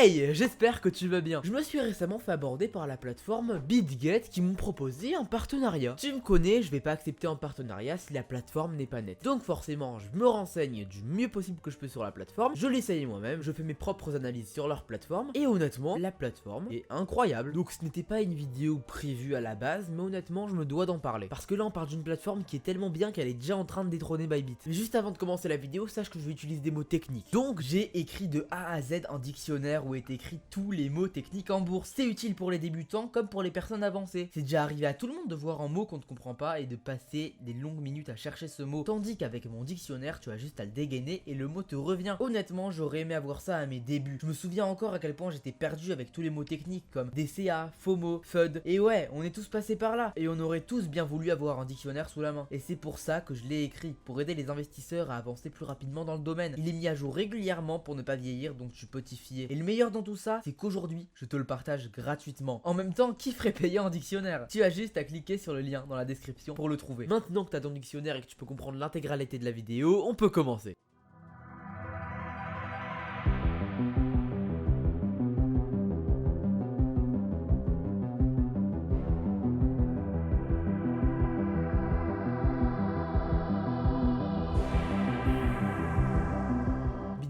Hey, j'espère que tu vas bien. Je me suis récemment fait aborder par la plateforme BitGet qui m'ont proposé un partenariat. Tu me connais, je vais pas accepter un partenariat si la plateforme n'est pas nette. Donc forcément, je me renseigne du mieux possible que je peux sur la plateforme, je l'essaye moi-même, je fais mes propres analyses sur leur plateforme, et honnêtement, la plateforme est incroyable. Donc ce n'était pas une vidéo prévue à la base, mais honnêtement, je me dois d'en parler. Parce que là, on parle d'une plateforme qui est tellement bien qu'elle est déjà en train de détrôner Bybit. Mais juste avant de commencer la vidéo, sache que je vais utiliser des mots techniques. Donc j'ai écrit de A à Z un dictionnaire où est écrit tous les mots techniques en bourse. C'est utile pour les débutants comme pour les personnes avancées. C'est déjà arrivé à tout le monde de voir un mot qu'on ne comprend pas et de passer des longues minutes à chercher ce mot. Tandis qu'avec mon dictionnaire, tu as juste à le dégainer et le mot te revient. Honnêtement, j'aurais aimé avoir ça à mes débuts. Je me souviens encore à quel point j'étais perdu avec tous les mots techniques comme DCA, FOMO, FUD. Et ouais, on est tous passés par là. Et on aurait tous bien voulu avoir un dictionnaire sous la main. Et c'est pour ça que je l'ai écrit, pour aider les investisseurs à avancer plus rapidement dans le domaine. Il est mis à jour régulièrement pour ne pas vieillir, donc tu peux t'y fier. Et le meilleur dans tout ça, c'est qu'aujourd'hui, je te le partage gratuitement. En même temps, qui ferait payer un dictionnaire? Tu as juste à cliquer sur le lien dans la description pour le trouver. Maintenant que tu as ton dictionnaire et que tu peux comprendre l'intégralité de la vidéo, on peut commencer.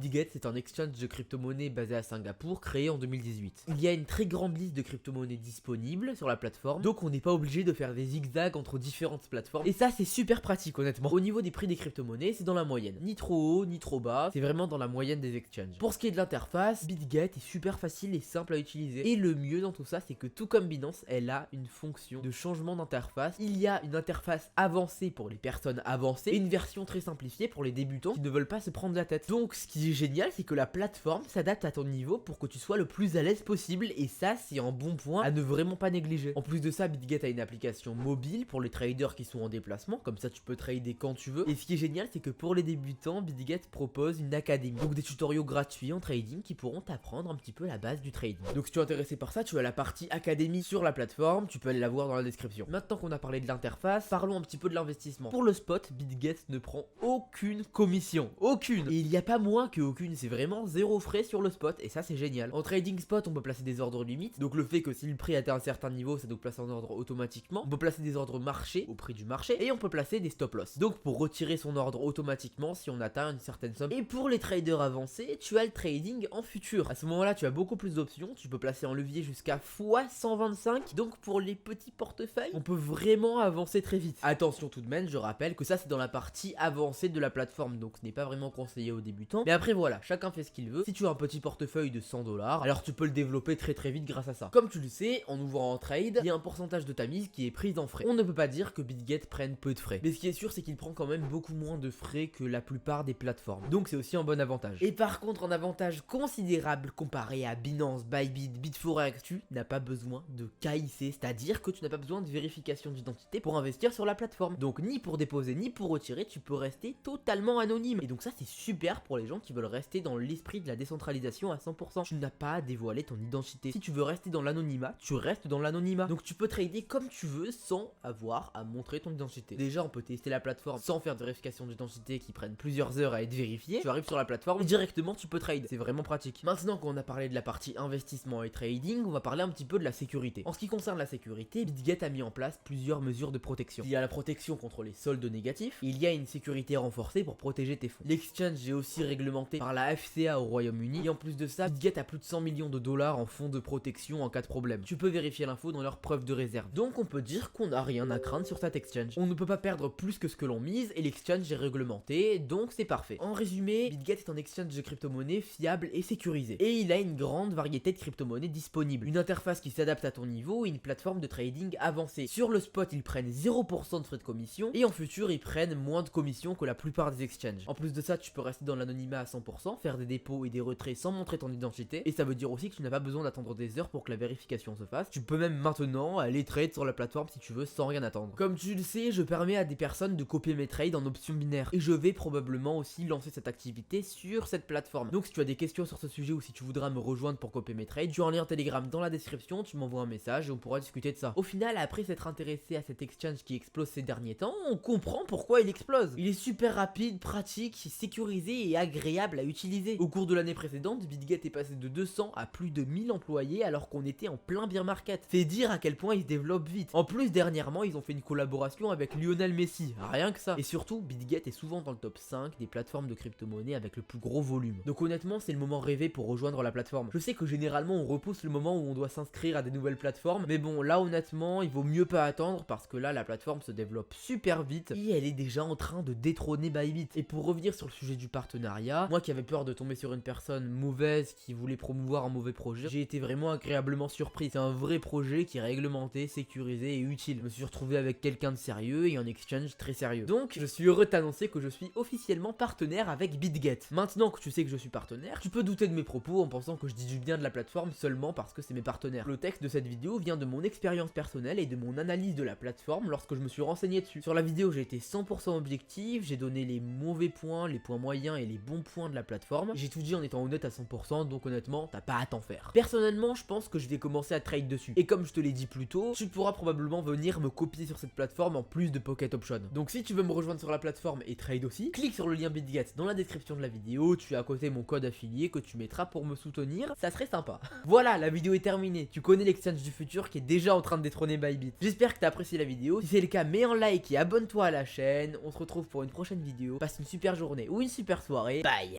BitGet, c'est un exchange de crypto-monnaies basé à Singapour, créé en 2018. Il y a une très grande liste de crypto-monnaies disponibles sur la plateforme, donc on n'est pas obligé de faire des zigzags entre différentes plateformes, et ça c'est super pratique honnêtement. Au niveau des prix des crypto-monnaies, c'est dans la moyenne, ni trop haut, ni trop bas, c'est vraiment dans la moyenne des exchanges. Pour ce qui est de l'interface, BitGet est super facile et simple à utiliser, et le mieux dans tout ça, c'est que tout comme Binance, elle a une fonction de changement d'interface. Il y a une interface avancée pour les personnes avancées, et une version très simplifiée pour les débutants qui ne veulent pas se prendre la tête. Donc ce qui est génial, c'est que la plateforme s'adapte à ton niveau pour que tu sois le plus à l'aise possible, et ça c'est un bon point à ne vraiment pas négliger. En plus de ça, BitGet a une application mobile pour les traders qui sont en déplacement, comme ça tu peux trader quand tu veux. Et ce qui est génial, c'est que pour les débutants, BitGet propose une académie, donc des tutoriaux gratuits en trading qui pourront t'apprendre un petit peu la base du trading. Donc si tu es intéressé par ça, tu as la partie académie sur la plateforme, tu peux aller la voir dans la description. Maintenant qu'on a parlé de l'interface, parlons un petit peu de l'investissement. Pour le spot, BitGet ne prend aucune commission, aucune. Et il n'y a pas moins que aucune, c'est vraiment zéro frais sur le spot, et ça c'est génial. En trading spot, on peut placer des ordres limites, donc le fait que si le prix atteint un certain niveau, ça nous place en ordre automatiquement. On peut placer des ordres marché au prix du marché, et on peut placer des stop loss, donc pour retirer son ordre automatiquement si on atteint une certaine somme. Et pour les traders avancés, tu as le trading en futur. À ce moment là, tu as beaucoup plus d'options, tu peux placer en levier jusqu'à x125, donc pour les petits portefeuilles, on peut vraiment avancer très vite. Attention tout de même, je rappelle que ça c'est dans la partie avancée de la plateforme, donc ce n'est pas vraiment conseillé aux débutants, mais après voilà, chacun fait ce qu'il veut. Si tu as un petit portefeuille de 100 $, alors tu peux le développer très vite grâce à ça. Comme tu le sais, en ouvrant un trade, il y a un pourcentage de ta mise qui est prise en frais. On ne peut pas dire que BitGet prenne peu de frais, mais ce qui est sûr, c'est qu'il prend quand même beaucoup moins de frais que la plupart des plateformes, donc c'est aussi un bon avantage. Et par contre, un avantage considérable comparé à Binance, Bybit, Bitforex, tu n'as pas besoin de KIC, c'est-à-dire que tu n'as pas besoin de vérification d'identité pour investir sur la plateforme. Donc ni pour déposer ni pour retirer, tu peux rester totalement anonyme. Et donc ça c'est super pour les gens qui veulent rester dans l'esprit de la décentralisation à 100%. Tu n'as pas à dévoiler ton identité. Si tu veux rester dans l'anonymat, tu restes dans l'anonymat. Donc tu peux trader comme tu veux sans avoir à montrer ton identité. Déjà on peut tester la plateforme sans faire de vérification d'identité qui prennent plusieurs heures à être vérifiées. Tu arrives sur la plateforme et directement tu peux trade. C'est vraiment pratique. Maintenant qu'on a parlé de la partie investissement et trading, on va parler un petit peu de la sécurité. En ce qui concerne la sécurité, BitGet a mis en place plusieurs mesures de protection. Il y a la protection contre les soldes négatifs, et il y a une sécurité renforcée pour protéger tes fonds. L'exchange est aussi réglementé par la FCA au Royaume-Uni, et en plus de ça, BitGet a plus de 100 millions de dollars en fonds de protection en cas de problème. Tu peux vérifier l'info dans leur preuve de réserve. Donc on peut dire qu'on n'a rien à craindre sur cet exchange. On ne peut pas perdre plus que ce que l'on mise, et l'exchange est réglementé, donc c'est parfait. En résumé, BitGet est un exchange de crypto-monnaies fiable et sécurisé, et il a une grande variété de crypto-monnaies disponibles, une interface qui s'adapte à ton niveau et une plateforme de trading avancée. Sur le spot, ils prennent 0% de frais de commission, et en futur, ils prennent moins de commission que la plupart des exchanges. En plus de ça, tu peux rester dans l'anonymat à 100%, faire des dépôts et des retraits sans montrer ton identité, et ça veut dire aussi que tu n'as pas besoin d'attendre des heures pour que la vérification se fasse. Tu peux même maintenant aller trade sur la plateforme si tu veux sans rien attendre. Comme tu le sais, je permets à des personnes de copier mes trades en option binaire, et je vais probablement aussi lancer cette activité sur cette plateforme. Donc si tu as des questions sur ce sujet ou si tu voudras me rejoindre pour copier mes trades, tu as un lien Telegram dans la description, tu m'envoies un message et on pourra discuter de ça. Au final, après s'être intéressé à cet exchange qui explose ces derniers temps, on comprend pourquoi il explose. Il est super rapide, pratique, sécurisé et agréable à utiliser. Au cours de l'année précédente, BitGet est passé de 200 à plus de 1000 employés alors qu'on était en plein bear market. C'est dire à quel point ils se développent vite. En plus, dernièrement, ils ont fait une collaboration avec Lionel Messi, rien que ça. Et surtout, BitGet est souvent dans le top 5 des plateformes de crypto-monnaie avec le plus gros volume. Donc honnêtement, c'est le moment rêvé pour rejoindre la plateforme. Je sais que généralement, on repousse le moment où on doit s'inscrire à des nouvelles plateformes, mais bon, là honnêtement, il vaut mieux pas attendre parce que là, la plateforme se développe super vite et elle est déjà en train de détrôner Bybit. Et pour revenir sur le sujet du partenariat, moi qui avais peur de tomber sur une personne mauvaise qui voulait promouvoir un mauvais projet, j'ai été vraiment agréablement surpris. C'est un vrai projet qui est réglementé, sécurisé et utile. Je me suis retrouvé avec quelqu'un de sérieux et un exchange très sérieux. Donc, je suis heureux de t'annoncer que je suis officiellement partenaire avec BitGet. Maintenant que tu sais que je suis partenaire, tu peux douter de mes propos en pensant que je dis du bien de la plateforme seulement parce que c'est mes partenaires. Le texte de cette vidéo vient de mon expérience personnelle et de mon analyse de la plateforme lorsque je me suis renseigné dessus. Sur la vidéo, j'ai été 100% objectif, j'ai donné les mauvais points, les points moyens et les bons points de la plateforme. J'ai tout dit en étant honnête à 100%, donc honnêtement, t'as pas à t'en faire. Personnellement, je pense que je vais commencer à trade dessus. Et comme je te l'ai dit plus tôt, tu pourras probablement venir me copier sur cette plateforme en plus de Pocket Option. Donc si tu veux me rejoindre sur la plateforme et trade aussi, clique sur le lien BitGet dans la description de la vidéo, tu as à côté mon code affilié que tu mettras pour me soutenir, ça serait sympa. Voilà, la vidéo est terminée, tu connais l'exchange du futur qui est déjà en train de détrôner Bybit. J'espère que t'as apprécié la vidéo, si c'est le cas mets un like et abonne-toi à la chaîne, on se retrouve pour une prochaine vidéo, passe une super journée ou une super soirée, bye.